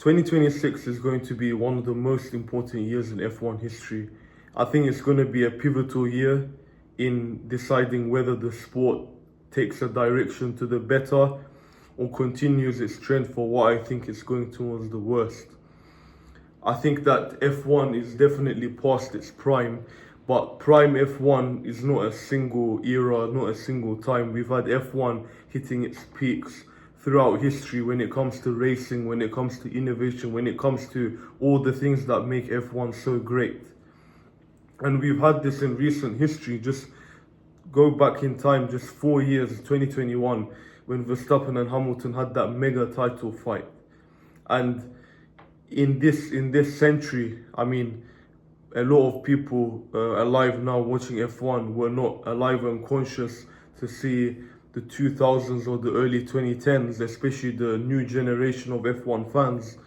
2026 is going to be one of the most important years in F1 history. I think it's going to be a pivotal year in deciding whether the sport takes a direction to the better or continues its trend for what I think is going towards the worst. I think that F1 is definitely past its prime, but prime F1 is not a single era, not a single time. We've had F1 hitting its peaks throughout history when it comes to racing, when it comes to innovation, when it comes to all the things that make F1 so great. And we've had this in recent history. Just go back in time, just 4 years, 2021, when Verstappen and Hamilton had that mega title fight. And in this century, I mean, a lot of people alive now watching F1 were not alive and conscious to see the 2000s or the early 2010s, especially the new generation of F1 fans,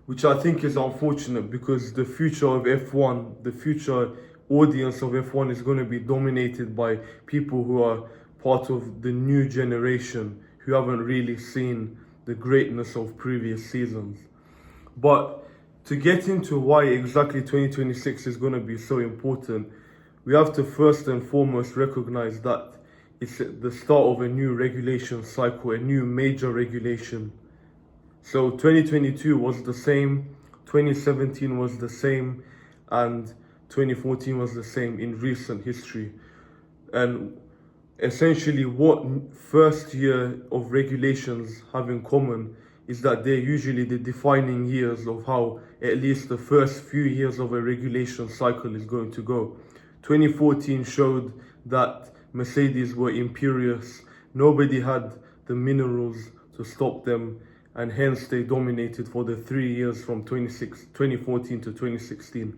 which I think is unfortunate because the future of F1, the future audience of F1 is going to be dominated by people who are part of the new generation who haven't really seen the greatness of previous seasons. But to get into why exactly 2026 is going to be so important, we have to first and foremost recognize that it's the start of a new regulation cycle, a new major regulation. So 2022 was the same, 2017 was the same, and 2014 was the same in recent history. And essentially what first year of regulations have in common is that they're usually the defining years of how at least the first few years of a regulation cycle is going to go. 2014 showed that Mercedes were imperious. Nobody had the minerals to stop them, and hence they dominated for the 3 years from 2014 to 2016.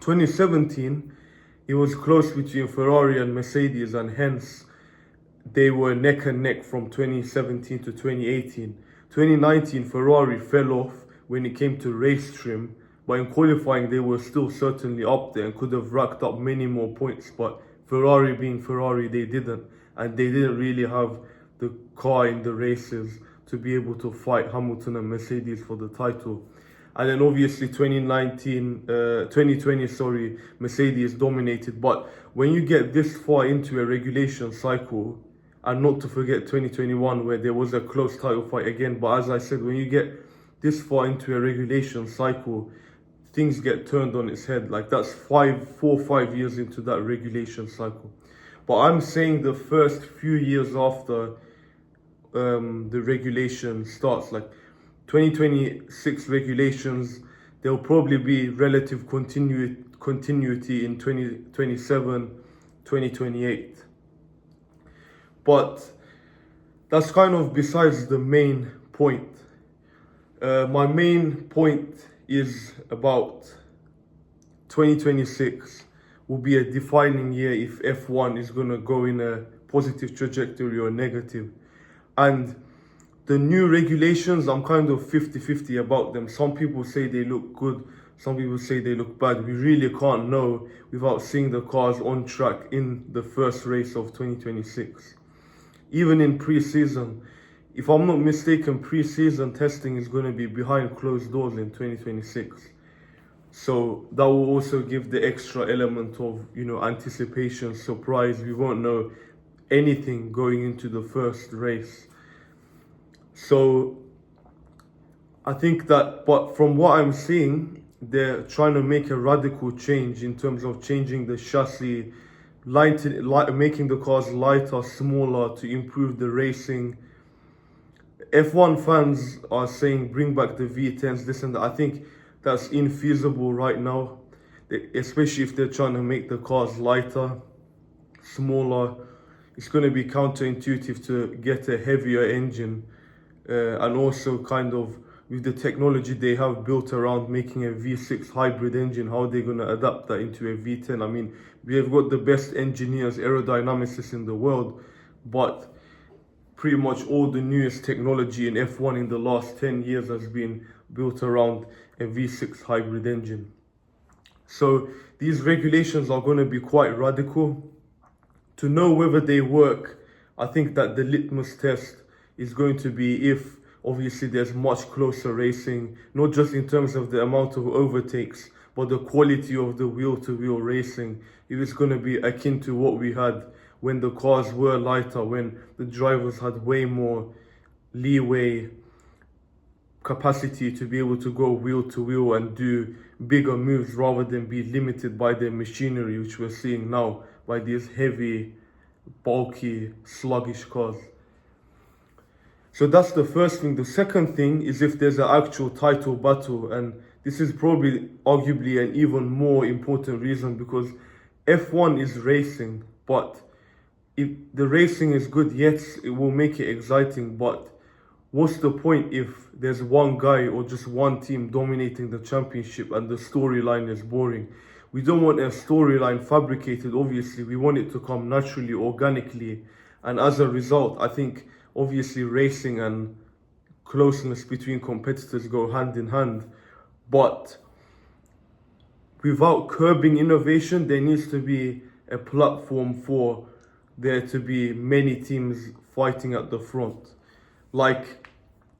2017, it was close between Ferrari and Mercedes, and hence they were neck and neck from 2017 to 2018. 2019, Ferrari fell off when it came to race trim, but in qualifying they were still certainly up there and could have racked up many more points, but Ferrari being Ferrari, they didn't, and they didn't really have the car in the races to be able to fight Hamilton and Mercedes for the title. And then obviously 2020, Mercedes dominated. But when you get this far into a regulation cycle, and not to forget 2021 where there was a close title fight again, but as I said, when you get this far into a regulation cycle, things get turned on its head. Like that's 4 or 5 years into that regulation cycle. But I'm saying the first few years after the regulation starts, like 2026 regulations, there'll probably be relative continuity in 2027, 2028. But that's kind of besides the main point. My main point is about 2026 will be a defining year if F1 is going to go in a positive trajectory or negative. And the new regulations, I'm kind of 50-50 about them. Some people say they look good, some people say they look bad. We really can't know without seeing the cars on track in the first race of 2026. Even in pre-season, if I'm not mistaken, pre-season testing is going to be behind closed doors in 2026. So that will also give the extra element of, anticipation, surprise. We won't know anything going into the first race. So I think that, but from what I'm seeing, they're trying to make a radical change in terms of changing the chassis, making the cars lighter, smaller to improve the racing. F1 fans are saying bring back the V10s, this and that. I think that's infeasible right now, especially if they're trying to make the cars lighter, smaller. It's going to be counterintuitive to get a heavier engine, and also kind of with the technology they have built around making a V6 hybrid engine, how they're going to adapt that into a V10. I mean, we have got the best engineers, aerodynamicists in the world, but pretty much all the newest technology in F1 in the last 10 years has been built around a V6 hybrid engine. So these regulations are going to be quite radical. To know whether they work, I think that the litmus test is going to be if obviously there's much closer racing, not just in terms of the amount of overtakes, but the quality of the wheel-to-wheel racing. It is going to be akin to what we had when the cars were lighter, when the drivers had way more leeway, capacity to be able to go wheel-to-wheel and do bigger moves rather than be limited by their machinery, which we're seeing now by these heavy, bulky, sluggish cars. So that's the first thing. The second thing is if there's an actual title battle, and this is probably arguably an even more important reason, because F1 is racing, but if the racing is good, yes, it will make it exciting, but what's the point if there's one guy or just one team dominating the championship and the storyline is boring? We don't want a storyline fabricated, obviously. We want it to come naturally, organically. And as a result, I think obviously racing and closeness between competitors go hand in hand. But without curbing innovation, there needs to be a platform for there to be many teams fighting at the front. Like,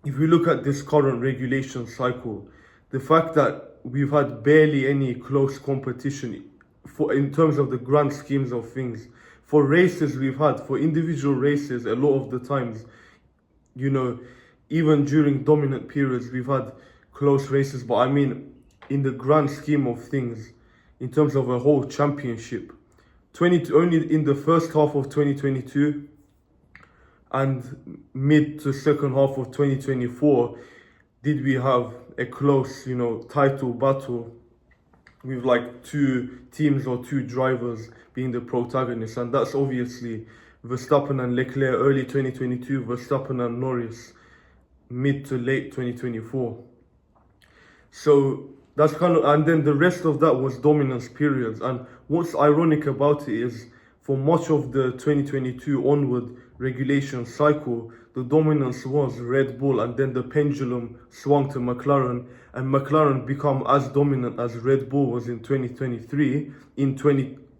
if we look at this current regulation cycle, the fact that we've had barely any close competition in terms of the grand schemes of things. For races we've had, for individual races, a lot of the times, you know, even during dominant periods, we've had close races. But I mean, in the grand scheme of things, in terms of a whole championship, only in the first half of 2022 and mid to second half of 2024 did we have a close, title battle with like two teams or two drivers being the protagonists. And that's obviously Verstappen and Leclerc early 2022, Verstappen and Norris mid to late 2024. So that's and then the rest of that was dominance periods. And what's ironic about it is for much of the 2022 onward regulation cycle, the dominance was Red Bull, and then the pendulum swung to McLaren, and McLaren become as dominant as Red Bull was in 2023.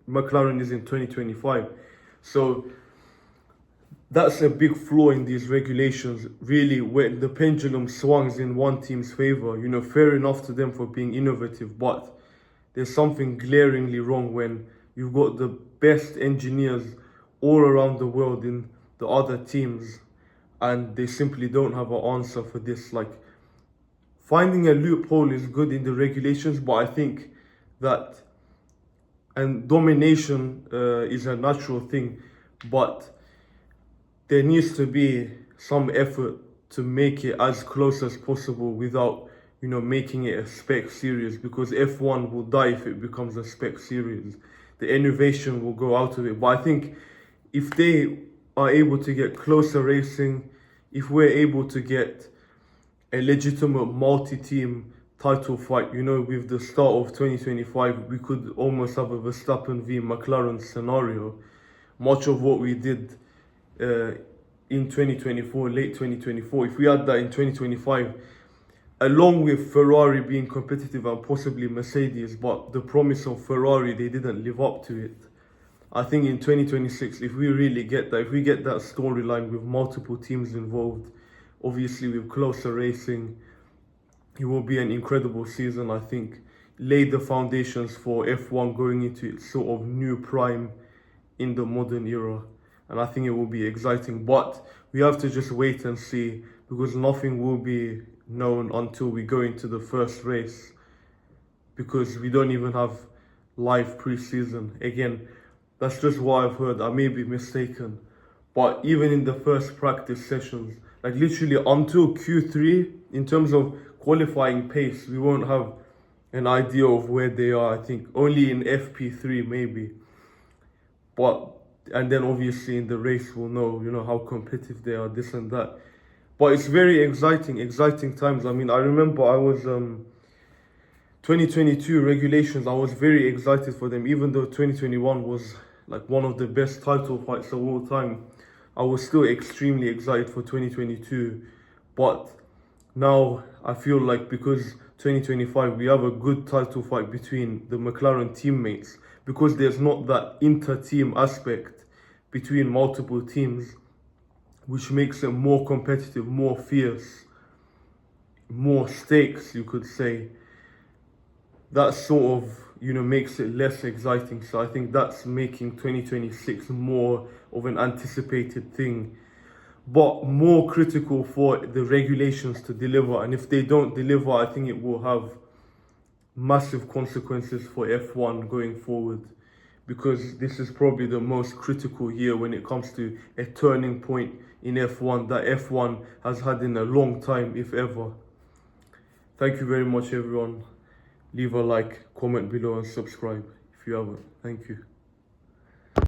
McLaren is in 2025. So that's a big flaw in these regulations, really, when the pendulum swings in one team's favor. Fair enough to them for being innovative, but there's something glaringly wrong when you've got the best engineers all around the world in the other teams and they simply don't have an answer for this. Like, finding a loophole is good in the regulations, but I think that, and domination is a natural thing, but there needs to be some effort to make it as close as possible without, making it a spec series, because F1 will die if it becomes a spec series. The innovation will go out of it. But I think if they are able to get closer racing, if we're able to get a legitimate multi-team title fight, with the start of 2025, we could almost have a Verstappen v McLaren scenario. Much of what we did in 2024, late 2024, if we had that in 2025, along with Ferrari being competitive and possibly Mercedes, but the promise of Ferrari, they didn't live up to it. I think in 2026, if we really get that, if we get that storyline with multiple teams involved, obviously with closer racing, it will be an incredible season. I think laid the foundations for F1 going into its sort of new prime in the modern era. And I think it will be exciting, but we have to just wait and see, because nothing will be known until we go into the first race, because we don't even have live pre-season. Again, that's just what I've heard. I may be mistaken, but even in the first practice sessions, like literally until Q3, in terms of qualifying pace, we won't have an idea of where they are. I think only in FP3 maybe, and then obviously in the race we'll know, how competitive they are, this and that. But it's very exciting times. I mean, I remember I was 2022 regulations, I was very excited for them, even though 2021 was like one of the best title fights of all time. I was still extremely excited for 2022, but now I feel like because 2025 we have a good title fight between the McLaren teammates, because there's not that inter-team aspect between multiple teams, which makes it more competitive, more fierce. more stakes, you could say, that sort of, makes it less exciting. So I think that's making 2026 more of an anticipated thing, but more critical for the regulations to deliver. And if they don't deliver, I think it will have massive consequences for F1 going forward, because this is probably the most critical year when it comes to a turning point in F1 that F1 has had in a long time, if ever. Thank you very much, everyone. Leave a like, comment below, and subscribe if you haven't. Thank you.